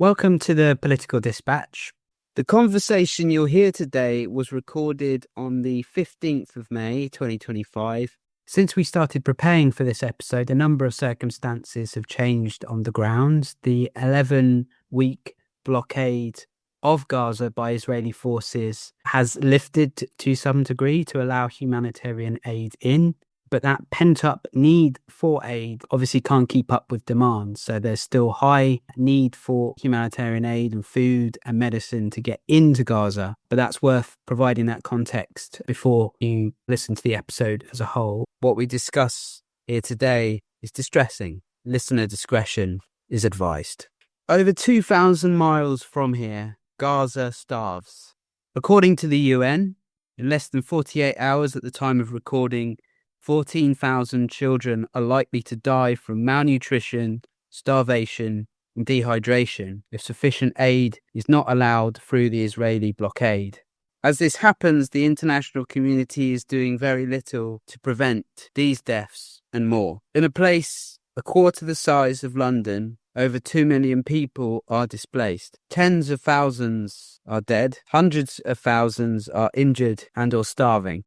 Welcome to the Political Dispatch. The conversation you'll hear today was recorded on the 15th of May, 2025. Since we started preparing for this episode, a number of circumstances have changed on the ground. The 11-week blockade of Gaza by Israeli forces has lifted to some degree to allow humanitarian aid in. But that pent-up need for aid obviously can't keep up with demand. So there's still high need for humanitarian aid and food and medicine to get into Gaza. But that's worth providing that context before you listen to the episode as a whole. What we discuss here today is distressing. Listener discretion is advised. Over 2,000 miles from here, Gaza starves. According to the UN, in less than 48 hours at the time of recording, 14,000 children are likely to die from malnutrition, starvation, and dehydration if sufficient aid is not allowed through the Israeli blockade. As this happens, the international community is doing very little to prevent these deaths and more. In a place a quarter the size of London, over 2 million people are displaced. Tens of thousands are dead. Hundreds of thousands are injured and or starving.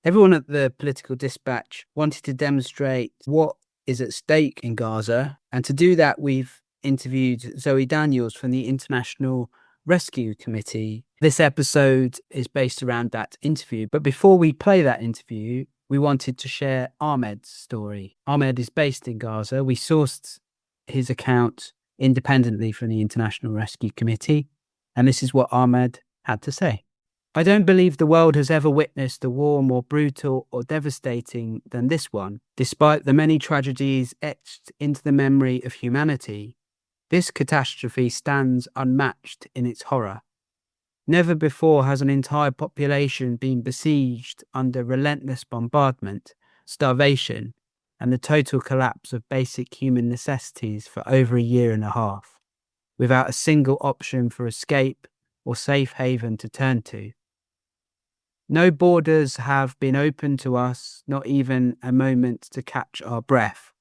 Everyone at the Political Dispatch wanted to demonstrate what is at stake in Gaza. And to do that, we've interviewed Zoe Daniels from the International Rescue Committee. This episode is based around that interview. But before we play that interview, we wanted to share Ahmed's story. Ahmed is based in Gaza. We sourced his account independently from the International Rescue Committee. And this is what Ahmed had to say. I don't believe the world has ever witnessed a war more brutal or devastating than this one. Despite the many tragedies etched into the memory of humanity, this catastrophe stands unmatched in its horror. Never before has an entire population been besieged under relentless bombardment, starvation, and the total collapse of basic human necessities for over a year and a half, without a single option for escape or safe haven to turn to. No borders have been open to us, not even a moment to catch our breath.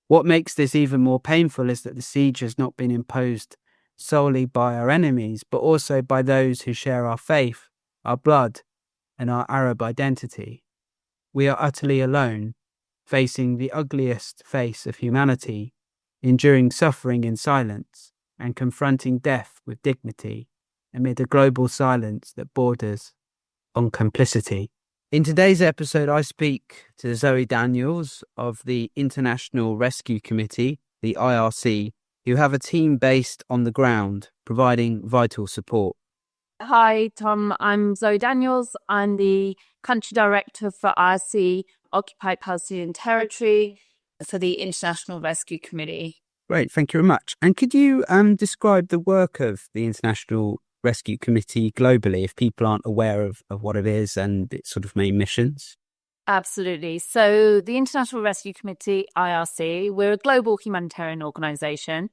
What makes this even more painful is that the siege has not been imposed solely by our enemies, but also by those who share our faith, our blood, and our Arab identity. We are utterly alone, facing the ugliest face of humanity, enduring suffering in silence, and confronting death with dignity amid a global silence that borders on complicity. In today's episode, I speak to Zoe Daniels of the International Rescue Committee, the IRC, who have a team based on the ground, providing vital support. Hi, Tom. I'm Zoe Daniels. I'm the country director for IRC, Occupied Palestinian Territory, for the International Rescue Committee. Great, thank you very much. And could you describe the work of the International Rescue Committee globally, if people aren't aware of what it is and its sort of main missions? Absolutely. So the International Rescue Committee, IRC, we're a global humanitarian organisation.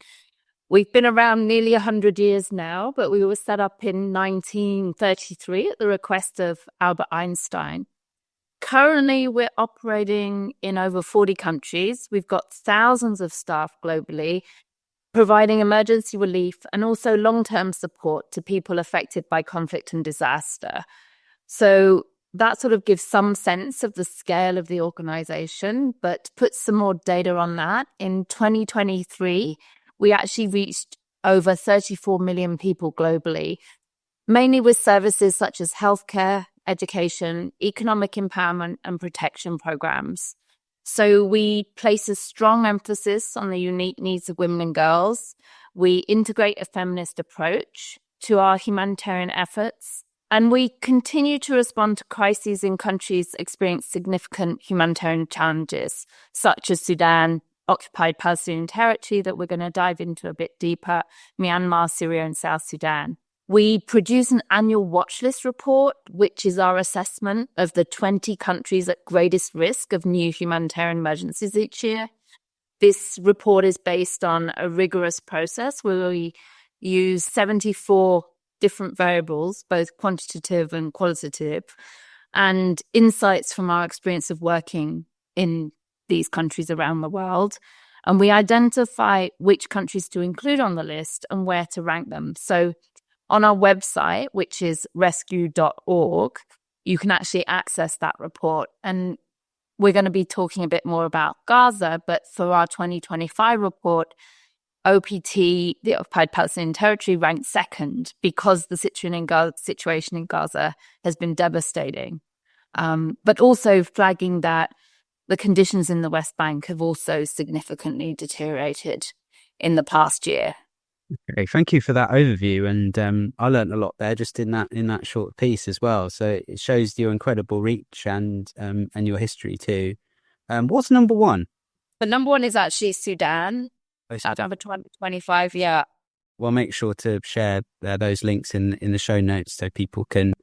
We've been around nearly 100 years now, but we were set up in 1933 at the request of Albert Einstein. Currently, we're operating in over 40 countries. We've got thousands of staff globally, providing emergency relief and also long-term support to people affected by conflict and disaster. So that sort of gives some sense of the scale of the organization, but to put some more data on that, in 2023, we actually reached over 34 million people globally, mainly with services such as healthcare, education, economic empowerment, and protection programs. So we place a strong emphasis on the unique needs of women and girls. We integrate a feminist approach to our humanitarian efforts, and we continue to respond to crises in countries experiencing significant humanitarian challenges, such as Sudan, Occupied Palestinian Territory that we're going to dive into a bit deeper, Myanmar, Syria, and South Sudan. We produce an annual watch list report, which is our assessment of the 20 countries at greatest risk of new humanitarian emergencies each year. This report is based on a rigorous process where we use 74 different variables, both quantitative and qualitative, and insights from our experience of working in these countries around the world. And we identify which countries to include on the list and where to rank them. So on our website, which is rescue.org, you can actually access that report. And we're going to be talking a bit more about Gaza, but for our 2025 report, OPT, the Occupied Palestinian Territory, ranked second because the situation in Gaza has been devastating. But also flagging that the conditions in the West Bank have also significantly deteriorated in the past year. Okay, thank you for that overview, and I learned a lot there just in that short piece as well. So it shows your incredible reach and your history too. What's number one? The number one is actually Sudan. Number 2025, yeah. We'll make sure to share those links in the show notes so people can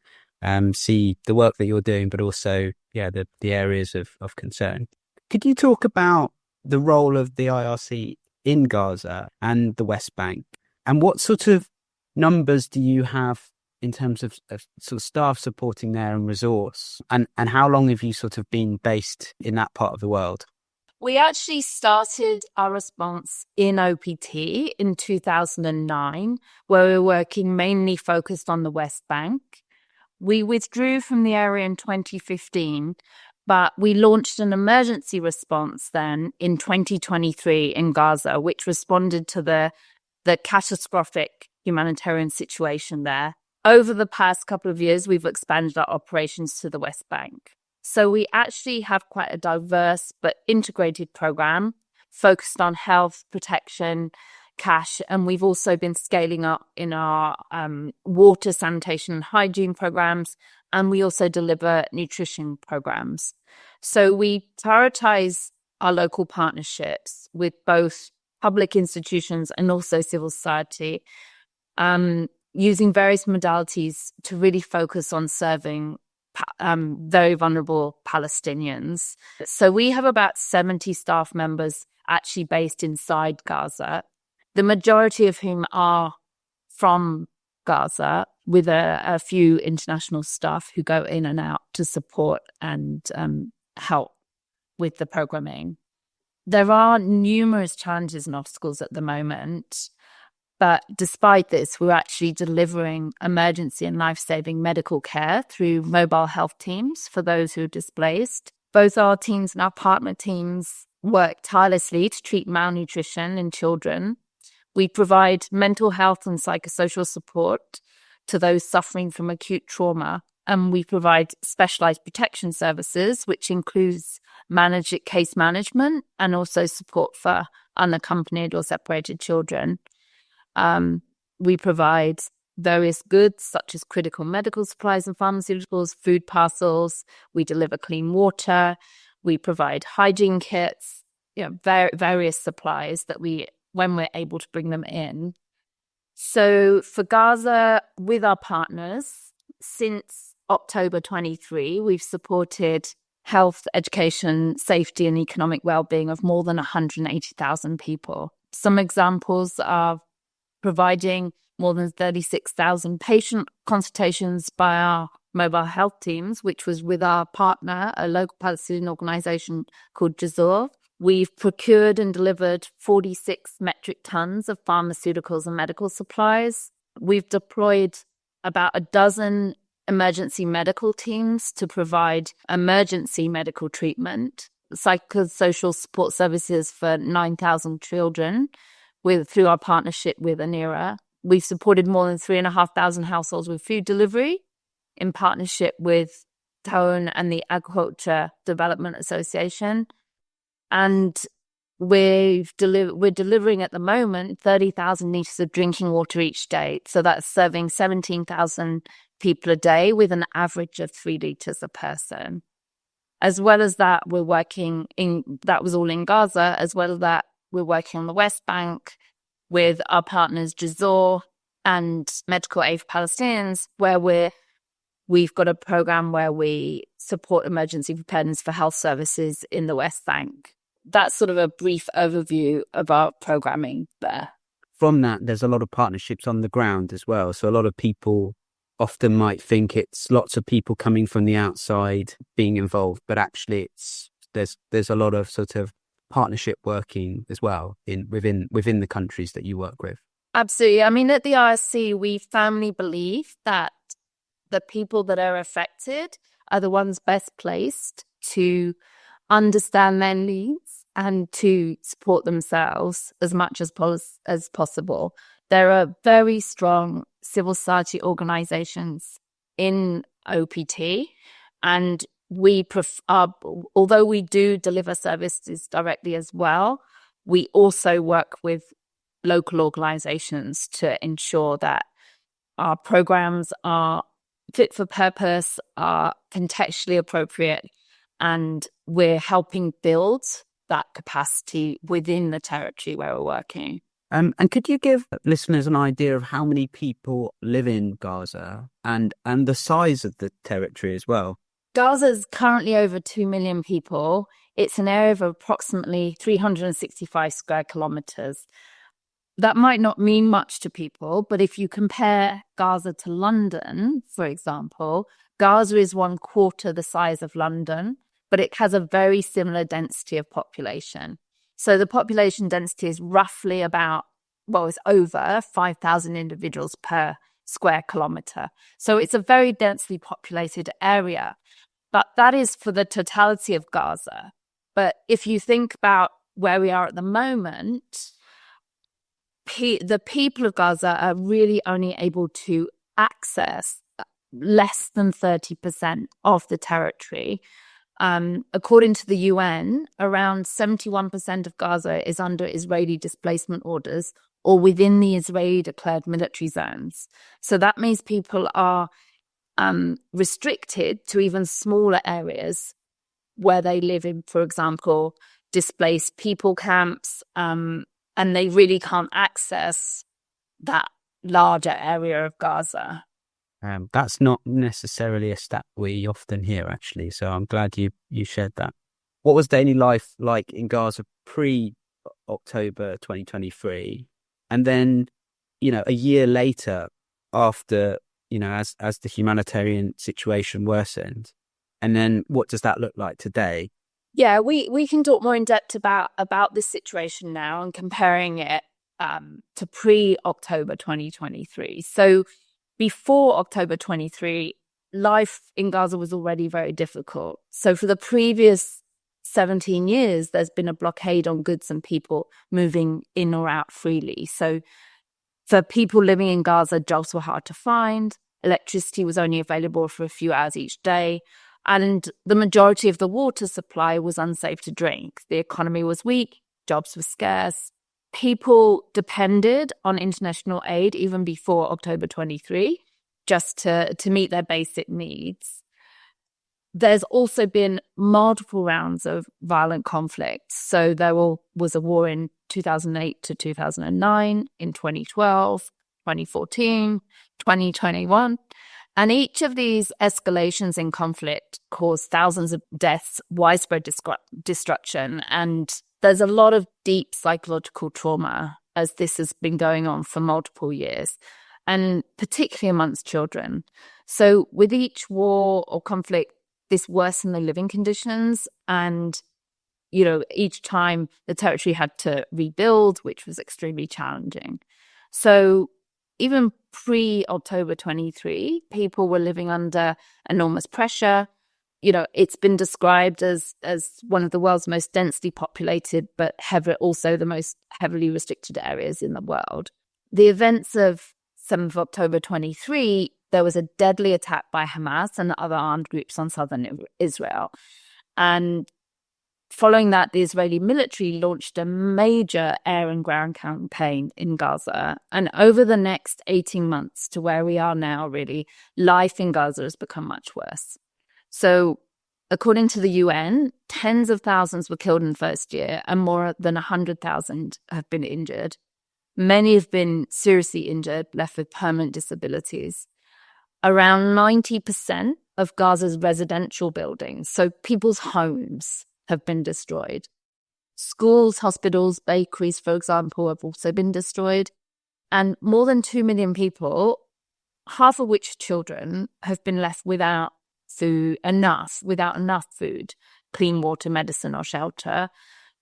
see the work that you're doing, but also the areas of concern. Could you talk about the role of the IRC in Gaza and the West Bank, and what sort of numbers do you have in terms of sort of staff supporting there and resource, and how long have you sort of been based in that part of the world? We actually started our response in OPT in 2009, where we were working mainly focused on the West Bank. We withdrew from the area in 2015, but we launched an emergency response then in 2023 in Gaza, which responded to the catastrophic humanitarian situation there. Over the past couple of years, we've expanded our operations to the West Bank. So we actually have quite a diverse but integrated program focused on health, protection, cash, and we've also been scaling up in our water, sanitation and hygiene programs, and we also deliver nutrition programs. So we prioritize our local partnerships with both public institutions and also civil society, using various modalities to really focus on serving very vulnerable Palestinians. So we have about 70 staff members actually based inside Gaza, the majority of whom are from Gaza, with a few international staff who go in and out to support and help with the programming. There are numerous challenges and obstacles at the moment, but despite this, we're actually delivering emergency and life-saving medical care through mobile health teams for those who are displaced. Both our teams and our partner teams work tirelessly to treat malnutrition in children. We provide mental health and psychosocial support to those suffering from acute trauma, and we provide specialized protection services, which includes case management and also support for unaccompanied or separated children. We provide various goods such as critical medical supplies and pharmaceuticals, food parcels. We deliver clean water. We provide hygiene kits, various supplies that when we're able to bring them in. So for Gaza, with our partners, since October 23, we've supported health, education, safety and economic well-being of more than 180,000 people. Some examples are providing more than 36,000 patient consultations by our mobile health teams, which was with our partner, a local Palestinian organization called Gaza. We've procured and delivered 46 metric tons of pharmaceuticals and medical supplies. We've deployed about a dozen emergency medical teams to provide emergency medical treatment, psychosocial support services for 9,000 children through our partnership with ANIRA. We've supported more than 3,500 households with food delivery in partnership with TONE and the Agriculture Development Association. And we're delivering at the moment 30,000 litres of drinking water each day. So that's serving 17,000 people a day with an average of 3 litres a person. As well as that, that was all in Gaza. As well as that, we're working on the West Bank with our partners Gaza and Medical Aid for Palestinians, where we've got a program where we support emergency preparedness for health services in the West Bank. That's sort of a brief overview of our programming there. From that, there's a lot of partnerships on the ground as well. So a lot of people often might think it's lots of people coming from the outside being involved, but actually there's a lot of sort of partnership working as well within the countries that you work with? Absolutely. I mean, at the IRC, we firmly believe that the people that are affected are the ones best placed to understand their needs and to support themselves as much as possible. There are very strong civil society organizations in OPT, and although we do deliver services directly as well, we also work with local organizations to ensure that our programs are fit for purpose, are contextually appropriate, and we're helping build that capacity within the territory where we're working. And could you give listeners an idea of how many people live in Gaza and the size of the territory as well? Gaza is currently over 2 million people. It's an area of approximately 365 square kilometers. That might not mean much to people, but if you compare Gaza to London, for example, Gaza is 1/4 the size of London, but it has a very similar density of population. So the population density is roughly it's over 5,000 individuals per square kilometer. So it's a very densely populated area, but that is for the totality of Gaza. But if you think about where we are at the moment, the people of Gaza are really only able to access less than 30% of the territory. According to the UN, around 71% of Gaza is under Israeli displacement orders or within the Israeli-declared military zones. So that means people are restricted to even smaller areas where they live in, for example, displaced people camps, and they really can't access that larger area of Gaza. That's not necessarily a stat we often hear, actually. So I'm glad you shared that. What was daily life like in Gaza pre-October 2023? And then, a year later, after, as the humanitarian situation worsened, and then what does that look like today? Yeah, we can talk more in depth about this situation now and comparing it to pre-October 2023. So before October 23, life in Gaza was already very difficult. So for the previous 17 years, there's been a blockade on goods and people moving in or out freely. So for people living in Gaza, jobs were hard to find. Electricity was only available for a few hours each day. And the majority of the water supply was unsafe to drink. The economy was weak, jobs were scarce. People depended on international aid even before October 23, just to meet their basic needs. There's also been multiple rounds of violent conflict. So there was a war in 2008 to 2009, in 2012, 2014, 2021. And each of these escalations in conflict caused thousands of deaths, widespread destruction, and there's a lot of deep psychological trauma as this has been going on for multiple years, and particularly amongst children. So with each war or conflict, this worsened the living conditions, and each time the territory had to rebuild, which was extremely challenging. So even pre-October 23, people were living under enormous pressure. It's been described as one of the world's most densely populated, but also the most heavily restricted areas in the world. The events of 7th of October 23, there was a deadly attack by Hamas and other armed groups on southern Israel. And following that, the Israeli military launched a major air and ground campaign in Gaza. And over the next 18 months to where we are now, really, life in Gaza has become much worse. So according to the UN, tens of thousands were killed in the first year and more than 100,000 have been injured. Many have been seriously injured, left with permanent disabilities. Around 90% of Gaza's residential buildings, so people's homes, have been destroyed. Schools, hospitals, bakeries, for example, have also been destroyed. And more than 2 million people, half of which children, have been left without enough food, clean water, medicine, or shelter.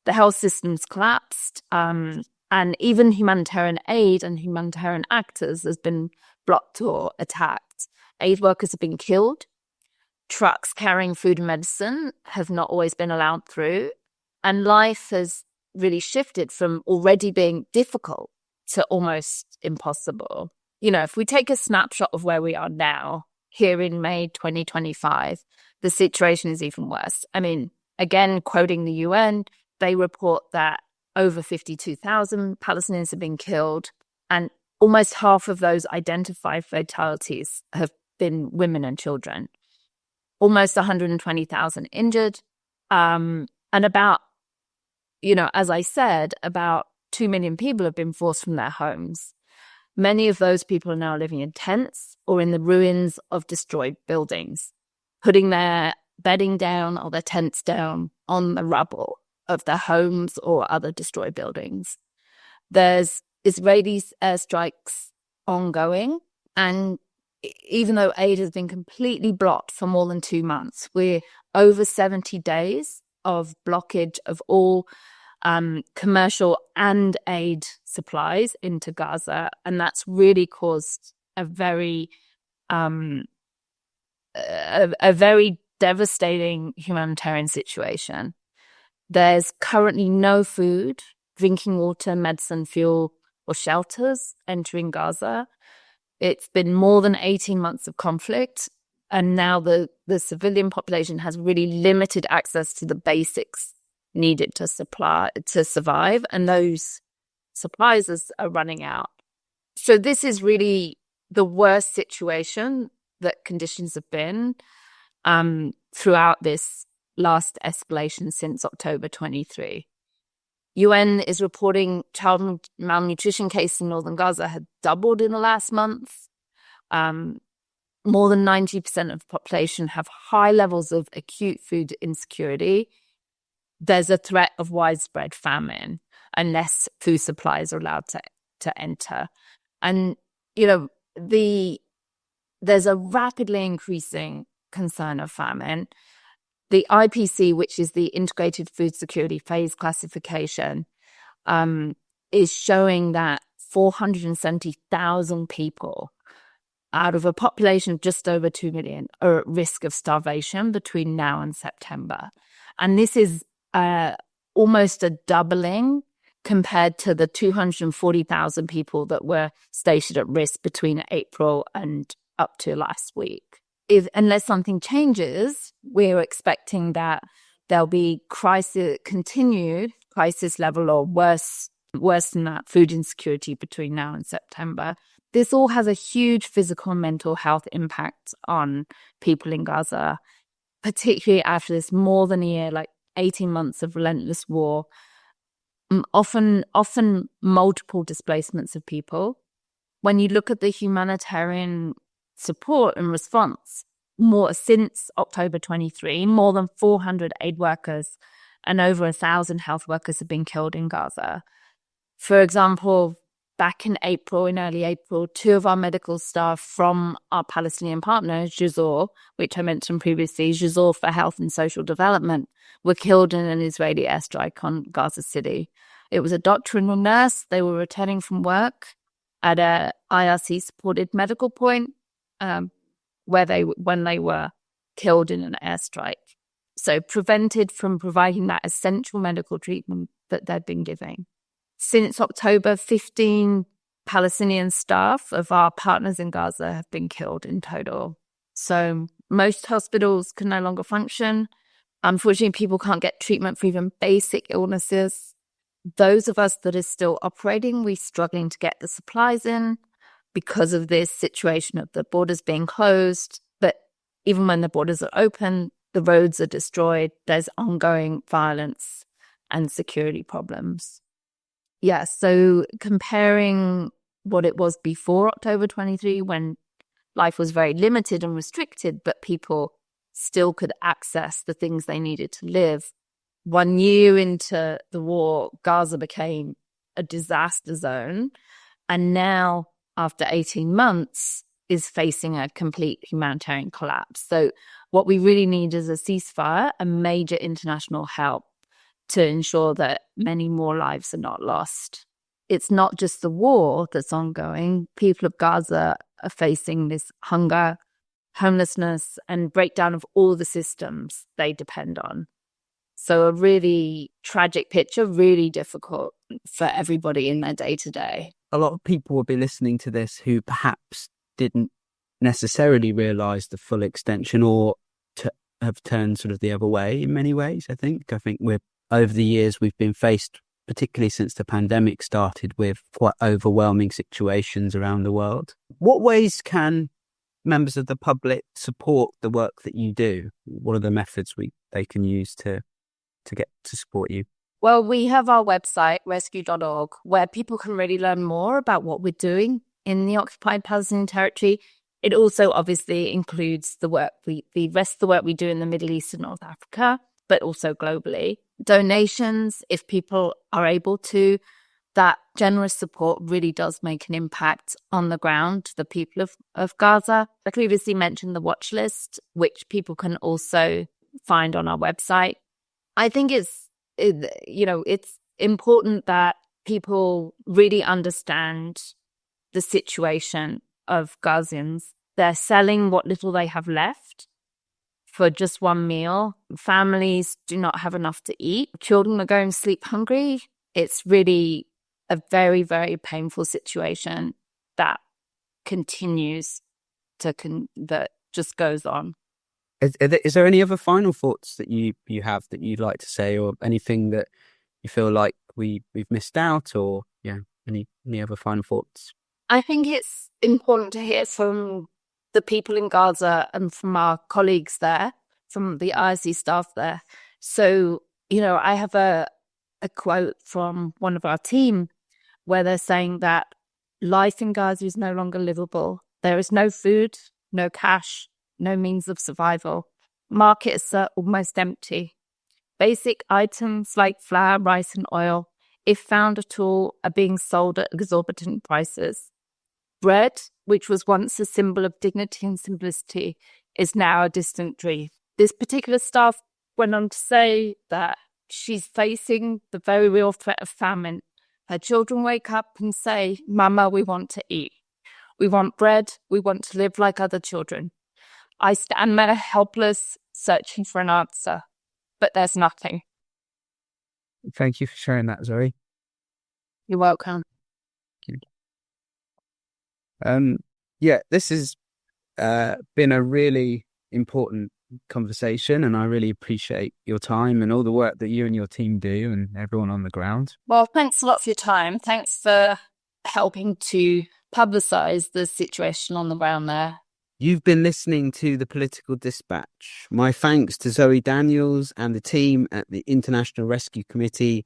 The health system's collapsed, and even humanitarian aid and humanitarian actors has been blocked or attacked. Aid workers have been killed. Trucks carrying food and medicine have not always been allowed through. And life has really shifted from already being difficult to almost impossible. You know, if we take a snapshot of where we are now, here in May 2025, the situation is even worse. I mean, again, quoting the UN, they report that over 52,000 Palestinians have been killed, and almost half of those identified fatalities have been women and children. Almost 120,000 injured, and about, as I said, about 2 million people have been forced from their homes. Many of those people are now living in tents or in the ruins of destroyed buildings, putting their bedding down or their tents down on the rubble of their homes or other destroyed buildings. There's Israeli airstrikes ongoing, and even though aid has been completely blocked for more than 2 months, we're over 70 days of blockage of all commercial and aid supplies into Gaza, and that's really caused a very devastating humanitarian situation. There's currently no food, drinking water, medicine, fuel, or shelters entering Gaza. It's been more than 18 months of conflict, and now the civilian population has really limited access to the basics needed to survive, and those supplies are running out. So this is really the worst situation that conditions have been throughout this last escalation since October 23. UN is reporting child malnutrition cases in northern Gaza had doubled in the last month. More than 90% of the population have high levels of acute food insecurity. There's a threat of widespread famine unless food supplies are allowed to enter. And, there's a rapidly increasing concern of famine. The IPC, which is the Integrated Food Security Phase Classification, is showing that 470,000 people out of a population of just over 2 million are at risk of starvation between now and September. And this is almost a doubling compared to the 240,000 people that were stated at risk between April and up to last week. Unless something changes, we're expecting that there'll be continued crisis level or worse than that food insecurity between now and September. This all has a huge physical and mental health impact on people in Gaza, particularly after this more than a year, like 18 months of relentless war, often multiple displacements of people. When you look at the humanitarian support and response, since October 23, more than 400 aid workers and over 1,000 health workers have been killed in Gaza. For example, back in early April, 2 of our medical staff from our Palestinian partner, Jazor, which I mentioned previously, Jazor for Health and Social Development, were killed in an Israeli airstrike on Gaza City. It was a doctor and a nurse. They were returning from work at a IRC-supported medical point when they were killed in an airstrike. So prevented from providing that essential medical treatment that they'd been giving. Since October, 15 Palestinian staff of our partners in Gaza have been killed in total. So most hospitals can no longer function. Unfortunately, people can't get treatment for even basic illnesses. Those of us that are still operating, we're struggling to get the supplies in because of this situation of the borders being closed. But even when the borders are open, the roads are destroyed. There's ongoing violence and security problems. Yeah, so comparing what it was before October 23, when life was very limited and restricted, but people still could access the things they needed to live. 1 year into the war, Gaza became a disaster zone. And now, after 18 months, is facing a complete humanitarian collapse. So what we really need is a ceasefire and major international help to ensure that many more lives are not lost. It's not just the war that's ongoing. People of Gaza are facing this hunger, homelessness, and breakdown of all the systems they depend on. So a really tragic picture, really difficult for everybody in their day-to-day. A lot of people will be listening to this who perhaps didn't necessarily realise the full extension or have turned sort of the other way in many ways, I think. Over the years, we've been faced, particularly since the pandemic started, with quite overwhelming situations around the world. What ways can members of the public support the work that you do? What are the methods they can use to get to support you? Well, we have our website, rescue.org, where people can really learn more about what we're doing in the occupied Palestinian territory. It also obviously includes the rest of the work we do in the Middle East and North Africa, but also globally. Donations, if people are able to, that generous support really does make an impact on the ground, the people of Gaza. I previously mentioned the watch list, which people can also find on our website. I think it's important that people really understand the situation of Gazans. They're selling what little they have left for just one meal. Families do not have enough to eat. Children are going to sleep hungry. It's really a very, very painful situation that continues that just goes on. Is there any other final thoughts that you have that you'd like to say, or anything that you feel like we've missed out, or any other final thoughts? I think it's important to hear from the people in Gaza and from our colleagues there, from the IRC staff there. So, I have a quote from one of our team where they're saying that life in Gaza is no longer livable. There is no food, no cash, no means of survival. Markets are almost empty. Basic items like flour, rice, and oil, if found at all, are being sold at exorbitant prices. Bread, which was once a symbol of dignity and simplicity, is now a distant dream. This particular staff went on to say that she's facing the very real threat of famine. Her children wake up and say, "Mama, we want to eat. We want bread. We want to live like other children." I stand there helpless, searching for an answer, but there's nothing. Thank you for sharing that, Zoe. You're welcome. This has been a really important conversation, and I really appreciate your time and all the work that you and your team do and everyone on the ground. Well, thanks a lot for your time. Thanks for helping to publicise the situation on the ground there. You've been listening to The Political Dispatch. My thanks to Zoe Daniels and the team at the International Rescue Committee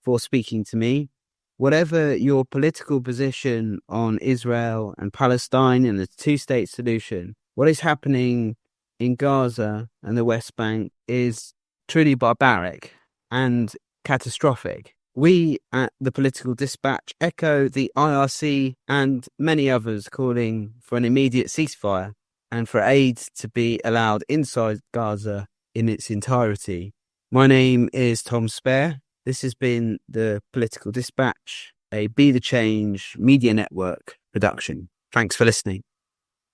for speaking to me. Whatever your political position on Israel and Palestine and the two-state solution, what is happening in Gaza and the West Bank is truly barbaric and catastrophic. We at The Political Dispatch echo the IRC and many others calling for an immediate ceasefire and for aid to be allowed inside Gaza in its entirety. My name is Tom Spare. This has been The Political Dispatch, a Be the Change Media Network production. Thanks for listening.